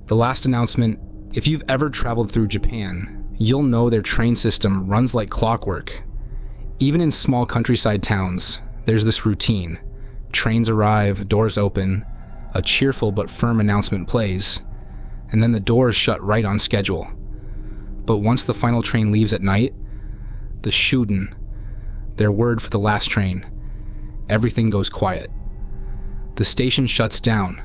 The last announcement: if you've ever traveled through Japan, you'll know their train system runs like clockwork. Even in small countryside towns, there's this routine. Trains arrive, doors open, a cheerful but firm announcement plays, and then the doors shut right on schedule. But once the final train leaves at night, the shuden, their word for the last train, everything goes quiet. The station shuts down,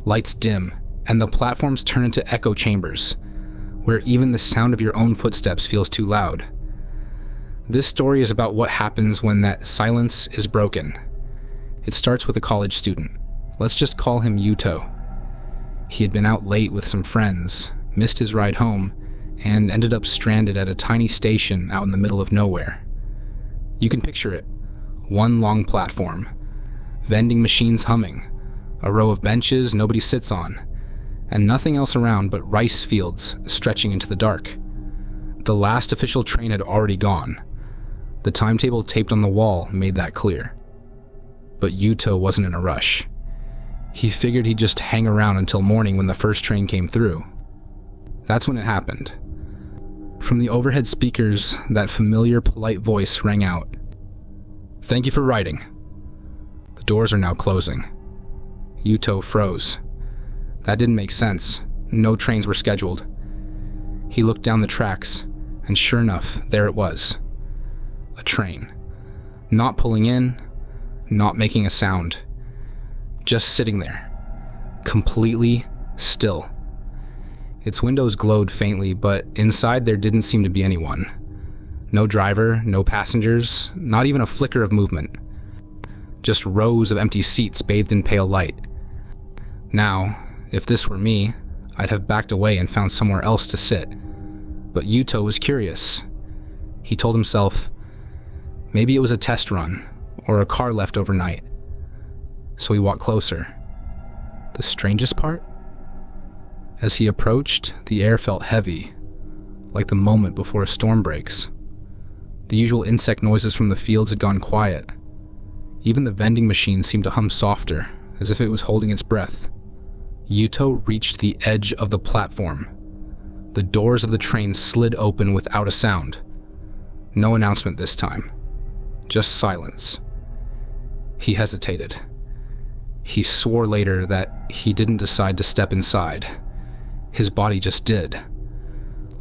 lights dim, and the platforms turn into echo chambers, where even the sound of your own footsteps feels too loud. This story is about what happens when that silence is broken. It starts with a college student. Let's just call him Yuto. He had been out late with some friends, missed his ride home, and ended up stranded at a tiny station out in the middle of nowhere. You can picture it. One long platform, vending machines humming, a row of benches nobody sits on, and nothing else around but rice fields stretching into the dark. The last official train had already gone. The timetable taped on the wall made that clear. But Yuto wasn't in a rush. He figured he'd just hang around until morning when the first train came through. That's when it happened. From the overhead speakers, that familiar, polite voice rang out. "Thank you for riding." The doors are now closing. Yuto froze. That didn't make sense. No trains were scheduled. He looked down the tracks, and sure enough, there it was. A train. Not pulling in, not making a sound. Just sitting there. Completely still. Its windows glowed faintly, but inside there didn't seem to be anyone. No driver, no passengers, not even a flicker of movement. Just rows of empty seats bathed in pale light. Now, if this were me, I'd have backed away and found somewhere else to sit. But Yuto was curious. He told himself, maybe it was a test run, or a car left overnight. So he walked closer. The strangest part? As he approached, the air felt heavy, like the moment before a storm breaks. The usual insect noises from the fields had gone quiet. Even the vending machine seemed to hum softer, as if it was holding its breath. Yuto reached the edge of the platform. The doors of the train slid open without a sound. No announcement this time. Just silence. He hesitated. He swore later that he didn't decide to step inside. His body just did.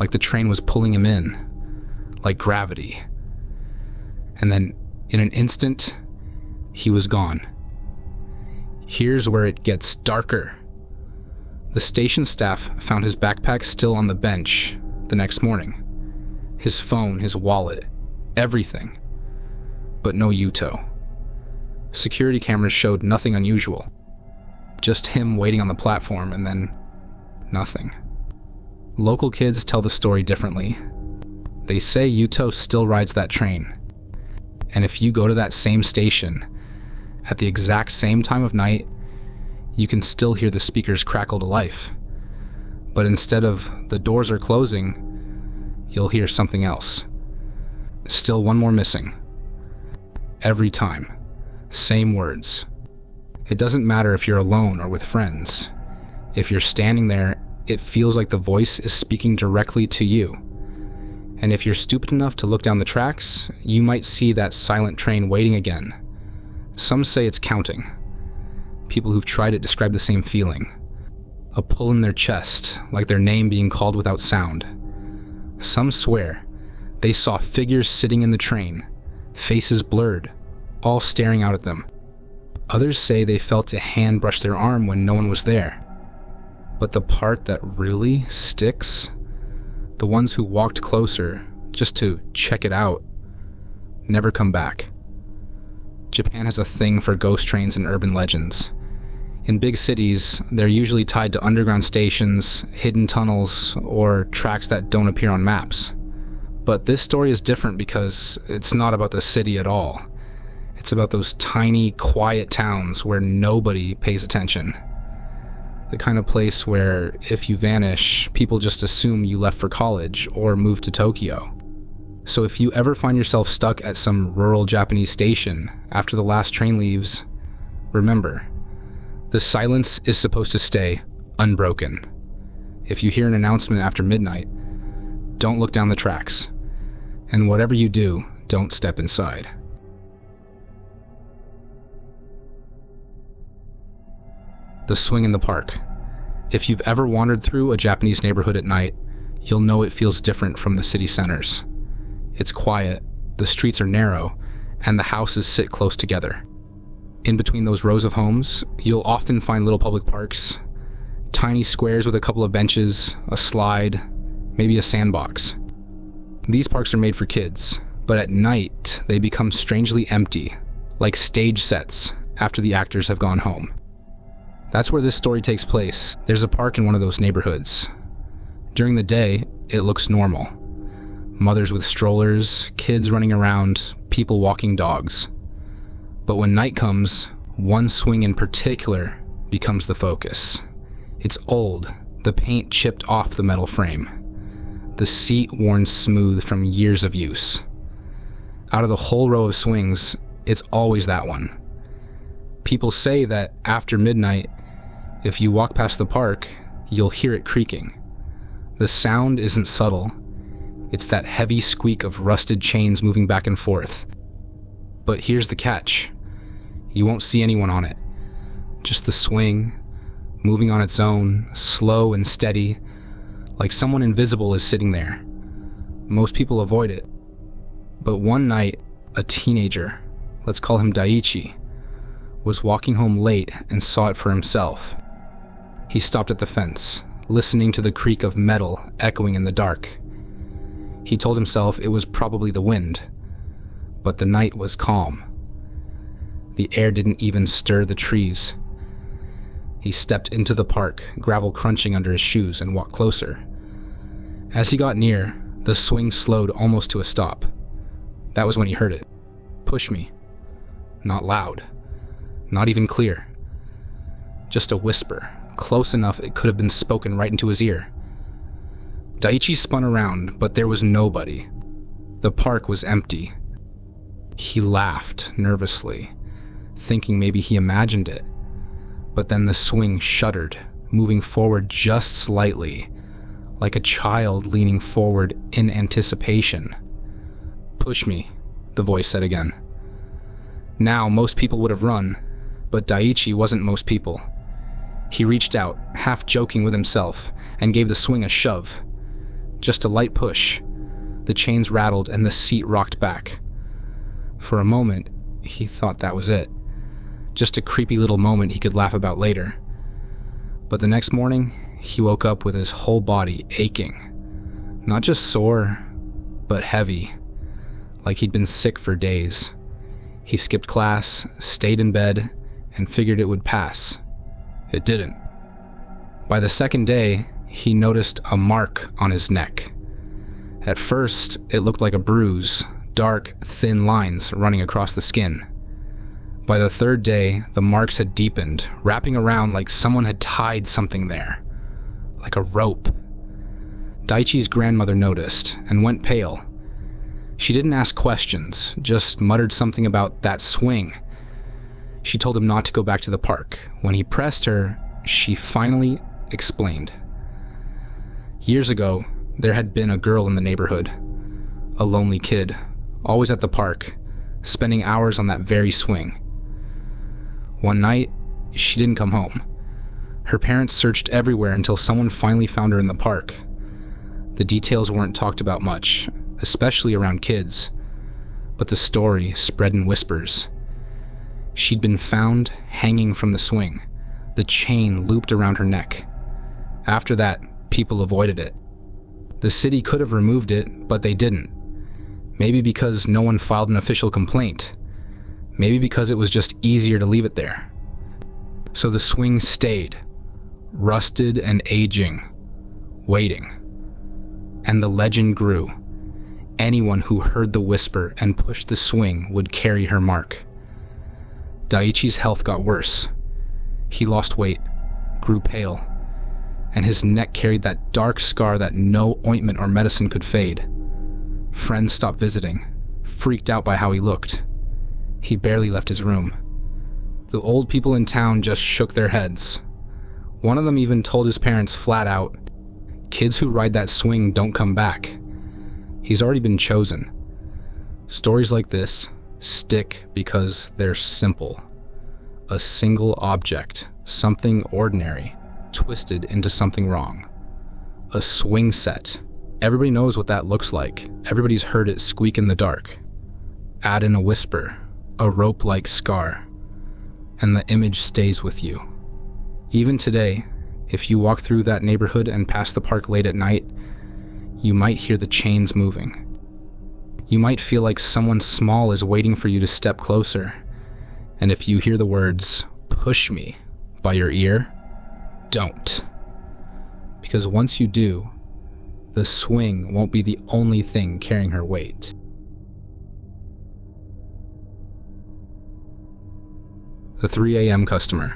Like the train was pulling him in. Like gravity. And then, in an instant, he was gone. Here's where it gets darker. The station staff found his backpack still on the bench the next morning. His phone, his wallet, everything. But no Yuto. Security cameras showed nothing unusual. Just him waiting on the platform and then nothing. Local kids tell the story differently. They say Yuto still rides that train. And if you go to that same station, at the exact same time of night, you can still hear the speakers crackle to life. But instead of the doors are closing, you'll hear something else. Still one more missing. Every time. Same words. It doesn't matter if you're alone or with friends. If you're standing there, it feels like the voice is speaking directly to you. And if you're stupid enough to look down the tracks, you might see that silent train waiting again. Some say it's counting. People who've tried it describe the same feeling. A pull in their chest, like their name being called without sound. Some swear they saw figures sitting in the train, faces blurred, all staring out at them. Others say they felt a hand brush their arm when no one was there. But the part that really sticks, the ones who walked closer just to check it out, never come back. Japan has a thing for ghost trains and urban legends. In big cities, they're usually tied to underground stations, hidden tunnels, or tracks that don't appear on maps. But this story is different because it's not about the city at all. It's about those tiny, quiet towns where nobody pays attention. The kind of place where, if you vanish, people just assume you left for college or moved to Tokyo. So if you ever find yourself stuck at some rural Japanese station after the last train leaves, remember, the silence is supposed to stay unbroken. If you hear an announcement after midnight, don't look down the tracks. And whatever you do, don't step inside. The swing in the park. If you've ever wandered through a Japanese neighborhood at night, you'll know it feels different from the city centers. It's quiet, the streets are narrow, and the houses sit close together. In between those rows of homes, you'll often find little public parks, tiny squares with a couple of benches, a slide, maybe a sandbox. These parks are made for kids, but at night they become strangely empty, like stage sets after the actors have gone home. That's where this story takes place. There's a park in one of those neighborhoods. During the day, it looks normal. Mothers with strollers, kids running around, people walking dogs. But when night comes, one swing in particular becomes the focus. It's old, the paint chipped off the metal frame. The seat worn smooth from years of use. Out of the whole row of swings, it's always that one. People say that after midnight, if you walk past the park, you'll hear it creaking. The sound isn't subtle. It's that heavy squeak of rusted chains moving back and forth. But here's the catch. You won't see anyone on it. Just the swing, moving on its own, slow and steady, like someone invisible is sitting there. Most people avoid it. But one night, a teenager, let's call him Daiichi, was walking home late and saw it for himself. He stopped at the fence, listening to the creak of metal echoing in the dark. He told himself it was probably the wind, but the night was calm. The air didn't even stir the trees. He stepped into the park, gravel crunching under his shoes, and walked closer. As he got near, the swing slowed almost to a stop. That was when he heard it. Push me. Not loud. Not even clear. Just a whisper, close enough it could have been spoken right into his ear. Daiichi spun around, but there was nobody. The park was empty. He laughed nervously, thinking maybe he imagined it. But then the swing shuddered, moving forward just slightly, like a child leaning forward in anticipation. Push me, the voice said again. Now, most people would have run, but Daiichi wasn't most people. He reached out, half joking with himself, and gave the swing a shove. Just a light push. The chains rattled and the seat rocked back. For a moment, he thought that was it. Just a creepy little moment he could laugh about later. But the next morning, he woke up with his whole body aching. Not just sore, but heavy, like he'd been sick for days. He skipped class, stayed in bed, and figured it would pass. It didn't. By the second day, he noticed a mark on his neck. At first, it looked like a bruise, dark, thin lines running across the skin. By the third day, the marks had deepened, wrapping around like someone had tied something there. Like a rope. Daiichi's grandmother noticed and went pale. She didn't ask questions, just muttered something about that swing. She told him not to go back to the park. When he pressed her, she finally explained. Years ago, there had been a girl in the neighborhood. A lonely kid, always at the park, spending hours on that very swing. One night, she didn't come home. Her parents searched everywhere until someone finally found her in the park. The details weren't talked about much, especially around kids, but the story spread in whispers. She'd been found hanging from the swing, the chain looped around her neck. After that, people avoided it. The city could have removed it, but they didn't. Maybe because no one filed an official complaint. Maybe because it was just easier to leave it there. So the swing stayed, rusted and aging, waiting. And the legend grew. Anyone who heard the whisper and pushed the swing would carry her mark. Daiichi's health got worse. He lost weight, grew pale, and his neck carried that dark scar that no ointment or medicine could fade. Friends stopped visiting, freaked out by how he looked. He barely left his room. The old people in town just shook their heads. One of them even told his parents flat out, Kids who ride that swing don't come back. He's already been chosen. Stories like this stick because they're simple. A single object, something ordinary, twisted into something wrong. A swing set. Everybody knows what that looks like. Everybody's heard it squeak in the dark. Add in a whisper, a rope-like scar, and the image stays with you. Even today, if you walk through that neighborhood and pass the park late at night, you might hear the chains moving. You might feel like someone small is waiting for you to step closer. And if you hear the words, "push me," by your ear, don't. Because once you do, the swing won't be the only thing carrying her weight. The 3 a.m. customer.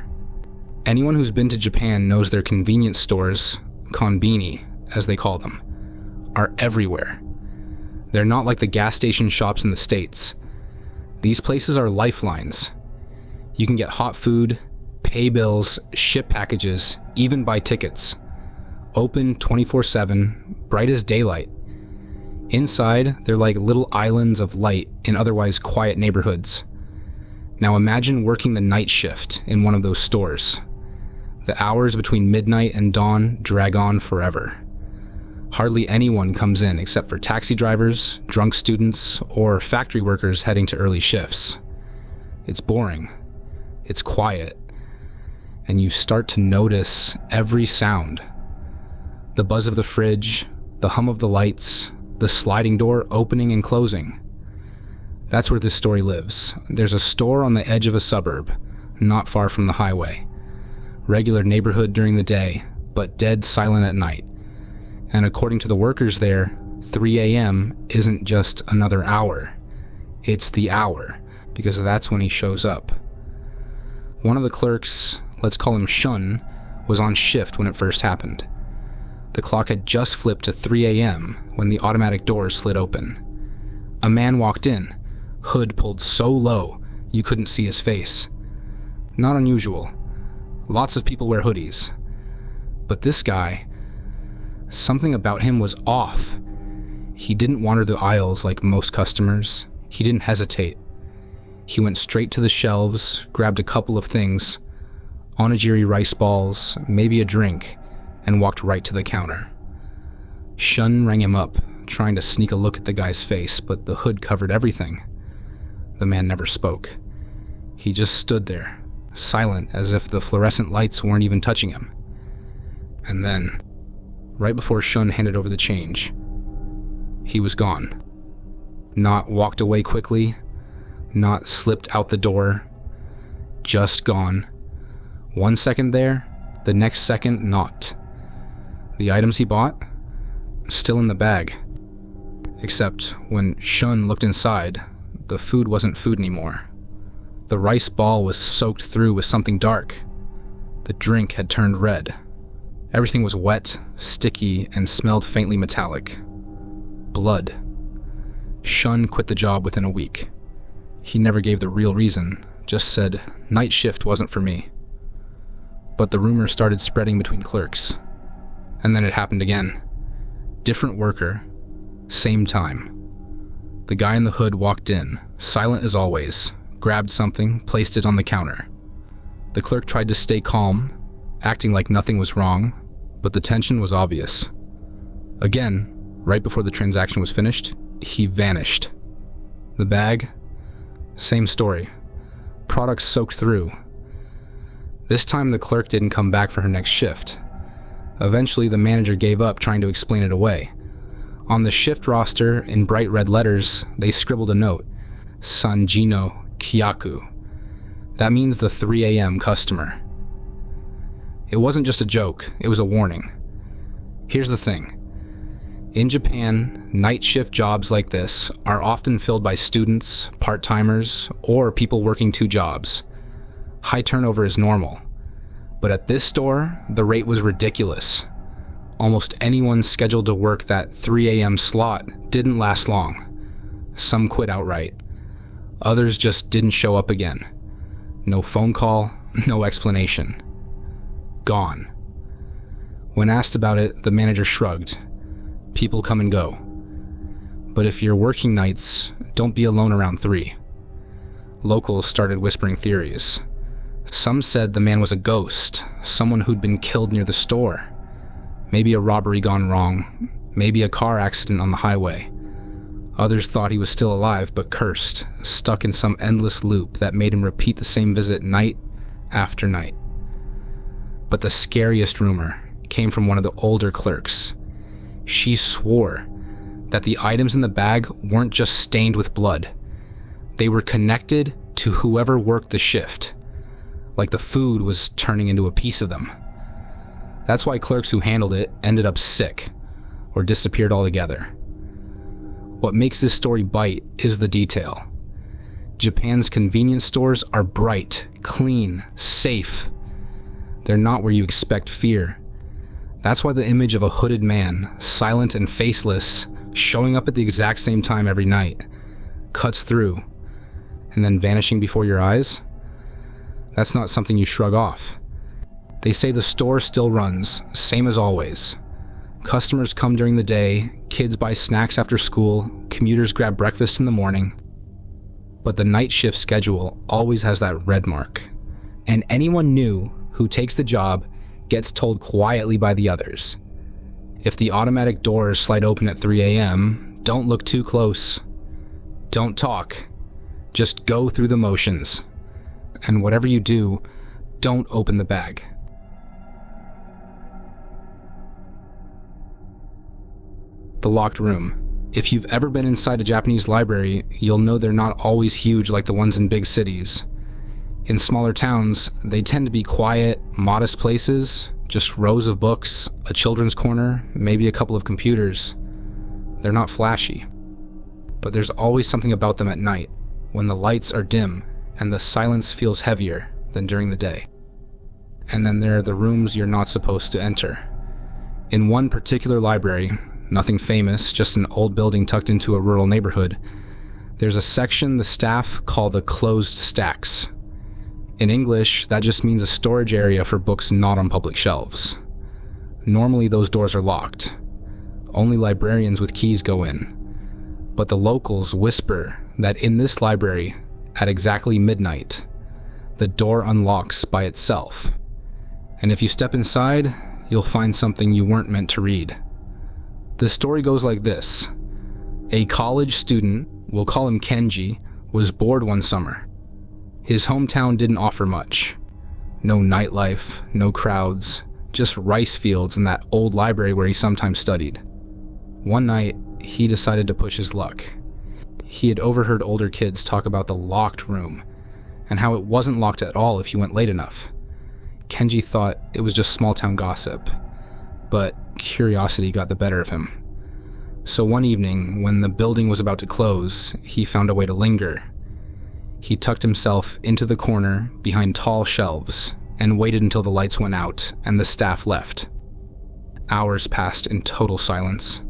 Anyone who's been to Japan knows their convenience stores, konbini, as they call them, are everywhere. They're not like the gas station shops in the States. These places are lifelines. You can get hot food, pay bills, ship packages, even buy tickets. Open 24/7, bright as daylight. Inside, they're like little islands of light in otherwise quiet neighborhoods. Now imagine working the night shift in one of those stores. The hours between midnight and dawn drag on forever. Hardly anyone comes in except for taxi drivers, drunk students, or factory workers heading to early shifts. It's boring. It's quiet. And you start to notice every sound. The buzz of the fridge, the hum of the lights, the sliding door opening and closing. That's where this story lives. There's a store on the edge of a suburb, not far from the highway. Regular neighborhood during the day, but dead silent at night. And according to the workers there, 3 a.m. isn't just another hour. It's the hour, because that's when he shows up. One of the clerks, let's call him Shun, was on shift when it first happened. The clock had just flipped to 3 a.m. when the automatic doors slid open. A man walked in, hood pulled so low you couldn't see his face. Not unusual. Lots of people wear hoodies. But this guy, something about him was off. He didn't wander the aisles like most customers. He didn't hesitate. He went straight to the shelves, grabbed a couple of things, onigiri rice balls, maybe a drink, and walked right to the counter. Shun rang him up, trying to sneak a look at the guy's face, but the hood covered everything. The man never spoke. He just stood there, silent as if the fluorescent lights weren't even touching him. And then, right before Shun handed over the change, he was gone. Not walked away quickly, not slipped out the door, just gone. 1 second there, the next second not. The items he bought, still in the bag. Except when Shun looked inside, the food wasn't food anymore. The rice ball was soaked through with something dark. The drink had turned red. Everything was wet, sticky, and smelled faintly metallic. Blood. Shun quit the job within a week. He never gave the real reason, just said night shift wasn't for me. But the rumor started spreading between clerks. And then it happened again. Different worker, same time. The guy in the hood walked in, silent as always, grabbed something, placed it on the counter. The clerk tried to stay calm, acting like nothing was wrong, but the tension was obvious. Again, right before the transaction was finished, he vanished. The bag, same story. Products soaked through. This time the clerk didn't come back for her next shift. Eventually the manager gave up trying to explain it away. On the shift roster, in bright red letters, they scribbled a note, Sanjino Kyaku. That means the 3 a.m. customer. It wasn't just a joke, it was a warning. Here's the thing. In Japan, night shift jobs like this are often filled by students, part-timers, or people working 2 jobs. High turnover is normal. But at this store, the rate was ridiculous. Almost anyone scheduled to work that 3 a.m. slot didn't last long. Some quit outright. Others just didn't show up again. No phone call, no explanation. Gone. When asked about it, the manager shrugged. People come and go. But if you're working nights, don't be alone around 3. Locals started whispering theories. Some said the man was a ghost, someone who'd been killed near the store. Maybe a robbery gone wrong, maybe a car accident on the highway. Others thought he was still alive but cursed, stuck in some endless loop that made him repeat the same visit night after night. But the scariest rumor came from one of the older clerks. She swore that the items in the bag weren't just stained with blood. They were connected to whoever worked the shift, like the food was turning into a piece of them. That's why clerks who handled it ended up sick or disappeared altogether. What makes this story bite is the detail. Japan's convenience stores are bright, clean, safe. They're not where you expect fear. That's why the image of a hooded man, silent and faceless, showing up at the exact same time every night, cuts through, and then vanishing before your eyes, that's not something you shrug off. They say the store still runs, same as always. Customers come during the day, kids buy snacks after school, commuters grab breakfast in the morning. But the night shift schedule always has that red mark. And anyone new who takes the job gets told quietly by the others. If the automatic doors slide open at 3 a.m., don't look too close. Don't talk. Just go through the motions. And whatever you do, don't open the bag. The locked room. If you've ever been inside a Japanese library, you'll know they're not always huge like the ones in big cities. In smaller towns, they tend to be quiet, modest places, just rows of books, a children's corner, maybe a couple of computers. They're not flashy. But there's always something about them at night, when the lights are dim and the silence feels heavier than during the day. And then there are the rooms you're not supposed to enter. In one particular library, nothing famous, just an old building tucked into a rural neighborhood, there's a section the staff call the closed stacks. In English, that just means a storage area for books not on public shelves. Normally those doors are locked. Only librarians with keys go in. But the locals whisper that in this library, at exactly midnight, the door unlocks by itself. And if you step inside, you'll find something you weren't meant to read. The story goes like this. A college student, we'll call him Kenji, was bored one summer. His hometown didn't offer much. No nightlife, no crowds, just rice fields and that old library where he sometimes studied. One night, he decided to push his luck. He had overheard older kids talk about the locked room, and how it wasn't locked at all if you went late enough. Kenji thought it was just small-town gossip, but curiosity got the better of him. So one evening, when the building was about to close, he found a way to linger. He tucked himself into the corner behind tall shelves and waited until the lights went out and the staff left. Hours passed in total silence.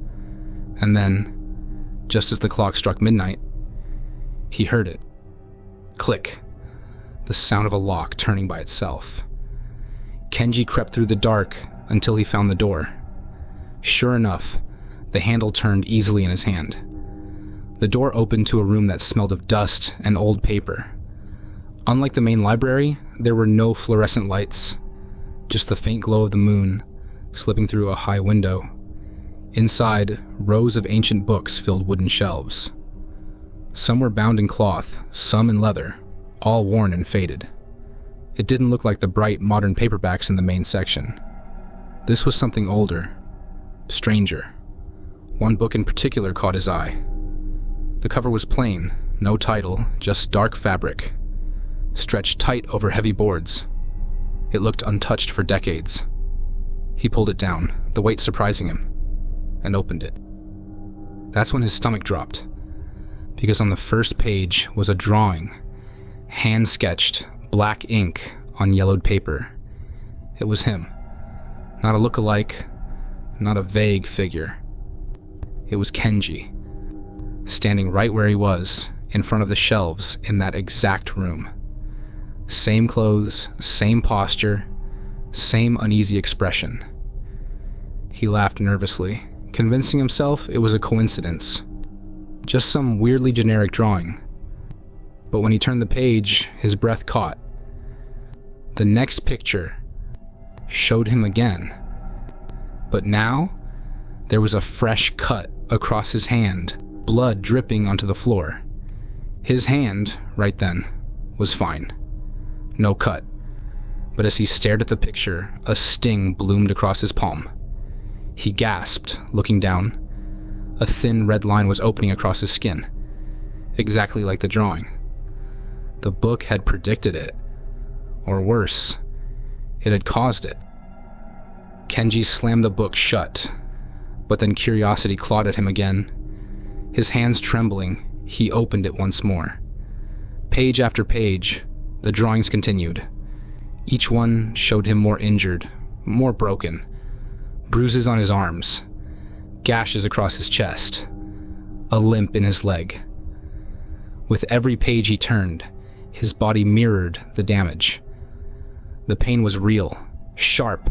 And then, just as the clock struck midnight, he heard it. Click. The sound of a lock turning by itself. Kenji crept through the dark until he found the door. Sure enough, the handle turned easily in his hand. The door opened to a room that smelled of dust and old paper. Unlike the main library, there were no fluorescent lights, just the faint glow of the moon slipping through a high window. Inside, rows of ancient books filled wooden shelves. Some were bound in cloth, some in leather, all worn and faded. It didn't look like the bright, modern paperbacks in the main section. This was something older, stranger. One book in particular caught his eye. The cover was plain, no title, just dark fabric, stretched tight over heavy boards. It looked untouched for decades. He pulled it down, the weight surprising him, and opened it. That's when his stomach dropped, because on the first page was a drawing, hand-sketched, black ink on yellowed paper. It was him. Not a look-alike, not a vague figure. It was Kenji, standing right where he was, in front of the shelves in that exact room. Same clothes, same posture, same uneasy expression. He laughed nervously, convincing himself it was a coincidence. Just some weirdly generic drawing. But when he turned the page, his breath caught. The next picture showed him again. But now, there was a fresh cut across his hand, blood dripping onto the floor. His hand, right then, was fine. No cut. But as he stared at the picture, a sting bloomed across his palm. He gasped, looking down. A thin red line was opening across his skin, exactly like the drawing. The book had predicted it. Or worse, it had caused it. Kenji slammed the book shut, but then curiosity clawed at him again. His hands trembling, he opened it once more. Page after page, the drawings continued. Each one showed him more injured, more broken. Bruises on his arms, gashes across his chest, a limp in his leg. With every page he turned, his body mirrored the damage. The pain was real, sharp,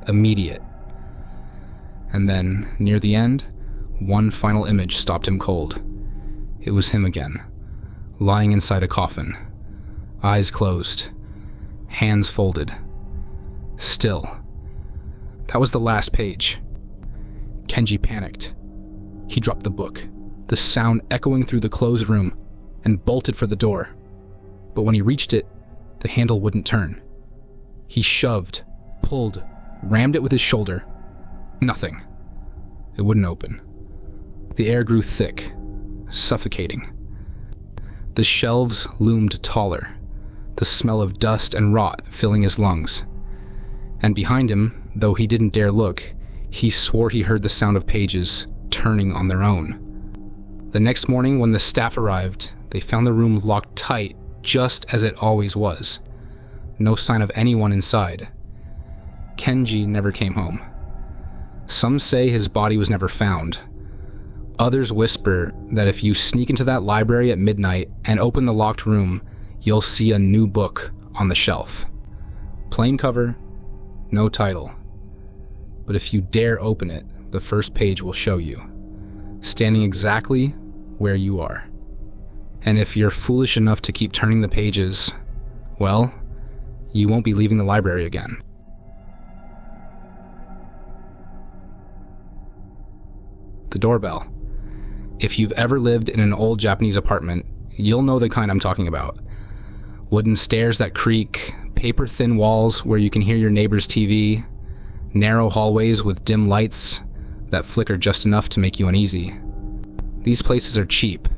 immediate. And then, near the end, one final image stopped him cold. It was him again, lying inside a coffin, eyes closed, hands folded. Still. That was the last page. Kenji panicked. He dropped the book, the sound echoing through the closed room, and bolted for the door. But when he reached it, the handle wouldn't turn. He shoved, pulled, rammed it with his shoulder. Nothing. It wouldn't open. The air grew thick, suffocating. The shelves loomed taller, the smell of dust and rot filling his lungs. And behind him, though he didn't dare look, he swore he heard the sound of pages turning on their own. The next morning, when the staff arrived, they found the room locked tight, just as it always was. No sign of anyone inside. Kenji never came home. Some say his body was never found. Others whisper that if you sneak into that library at midnight and open the locked room, you'll see a new book on the shelf. Plain cover, no title. But if you dare open it, the first page will show you, standing exactly where you are. And if you're foolish enough to keep turning the pages, well, you won't be leaving the library again. The doorbell. If you've ever lived in an old Japanese apartment, you'll know the kind I'm talking about. Wooden stairs that creak, paper-thin walls where you can hear your neighbor's TV, narrow hallways with dim lights that flicker just enough to make you uneasy. These places are cheap,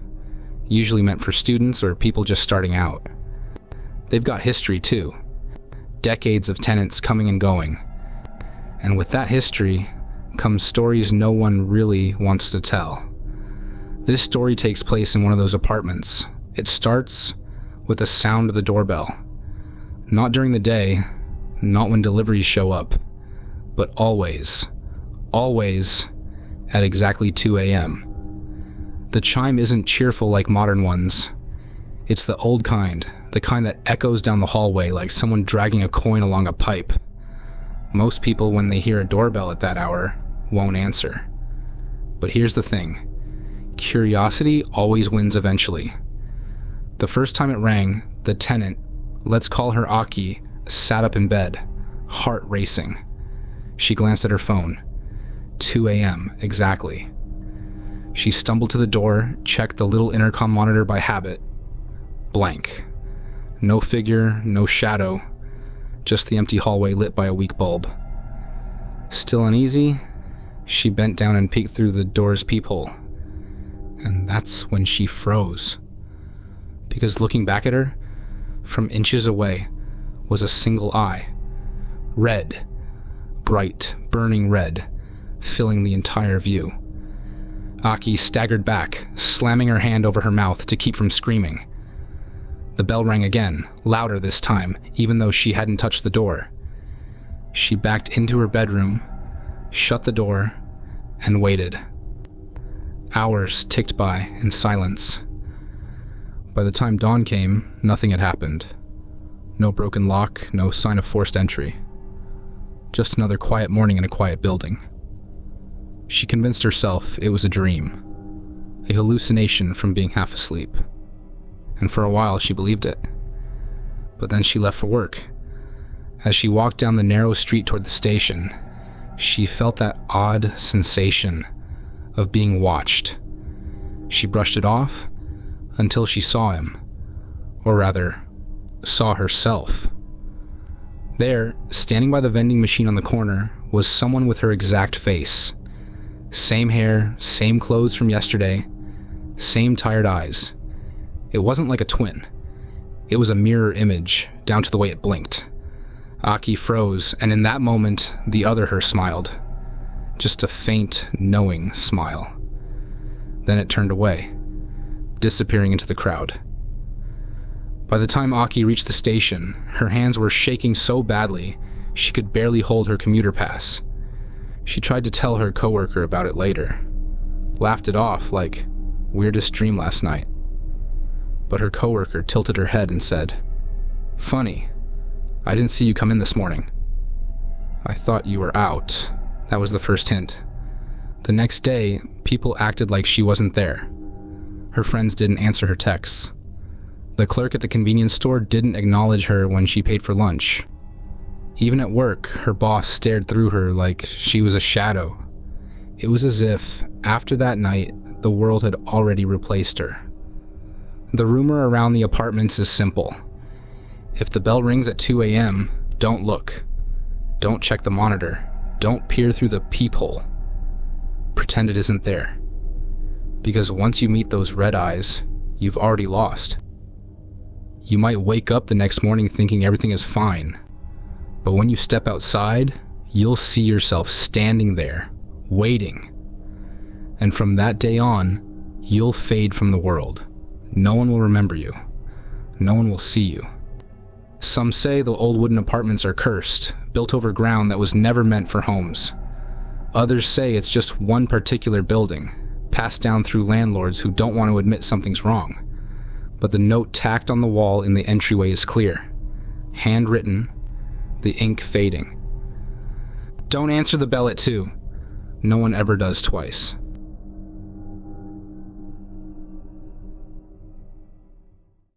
usually meant for students or people just starting out. They've got history too, decades of tenants coming and going. And with that history comes stories no one really wants to tell. This story takes place in one of those apartments. It starts with the sound of the doorbell. Not during the day, not when deliveries show up, but always at exactly 2 a.m. The chime isn't cheerful like modern ones. It's the old kind, the kind that echoes down the hallway like someone dragging a coin along a pipe. Most people, when they hear a doorbell at that hour, won't answer. But here's the thing. Curiosity always wins eventually. The first time it rang, the tenant, let's call her Aki, sat up in bed, heart racing. She glanced at her phone. 2 a.m. exactly. She stumbled to the door, checked the little intercom monitor by habit. Blank. No figure, no shadow, just the empty hallway lit by a weak bulb. Still uneasy, she bent down and peeked through the door's peephole. And that's when she froze. Because looking back at her, from inches away, was a single eye. Red. Bright, burning red, filling the entire view. Aki staggered back, slamming her hand over her mouth to keep from screaming. The bell rang again, louder this time, even though she hadn't touched the door. She backed into her bedroom, shut the door, and waited. Hours ticked by in silence. By the time dawn came, nothing had happened. No broken lock, no sign of forced entry. Just another quiet morning in a quiet building. She convinced herself it was a dream, a hallucination from being half asleep. And for a while she believed it. But then she left for work. As she walked down the narrow street toward the station, she felt that odd sensation of being watched. She brushed it off until she saw him, or rather, saw herself. There, standing by the vending machine on the corner, was someone with her exact face. Same hair, same clothes from yesterday, same tired eyes. It wasn't like a twin. It was a mirror image, down to the way it blinked. Aki froze, and in that moment, the other her smiled. Just a faint, knowing smile. Then it turned away, disappearing into the crowd. By the time Aki reached the station, her hands were shaking so badly she could barely hold her commuter pass. She tried to tell her coworker about it later, laughed it off like, weirdest dream last night. But her coworker tilted her head and said, "Funny, I didn't see you come in this morning." "I thought you were out." That was the first hint. The next day, people acted like she wasn't there. Her friends didn't answer her texts. The clerk at the convenience store didn't acknowledge her when she paid for lunch. Even at work, her boss stared through her like she was a shadow. It was as if, after that night, the world had already replaced her. The rumor around the apartments is simple. If the bell rings at 2 a.m., don't look. Don't check the monitor. Don't peer through the peephole. Pretend it isn't there. Because once you meet those red eyes, you've already lost. You might wake up the next morning thinking everything is fine, but when you step outside, you'll see yourself standing there, waiting. And from that day on, you'll fade from the world. No one will remember you. No one will see you. Some say the old wooden apartments are cursed, built over ground that was never meant for homes. Others say it's just one particular building, passed down through landlords who don't want to admit something's wrong. But the note tacked on the wall in the entryway is clear. Handwritten, the ink fading. Don't answer the bell at 2. No one ever does twice.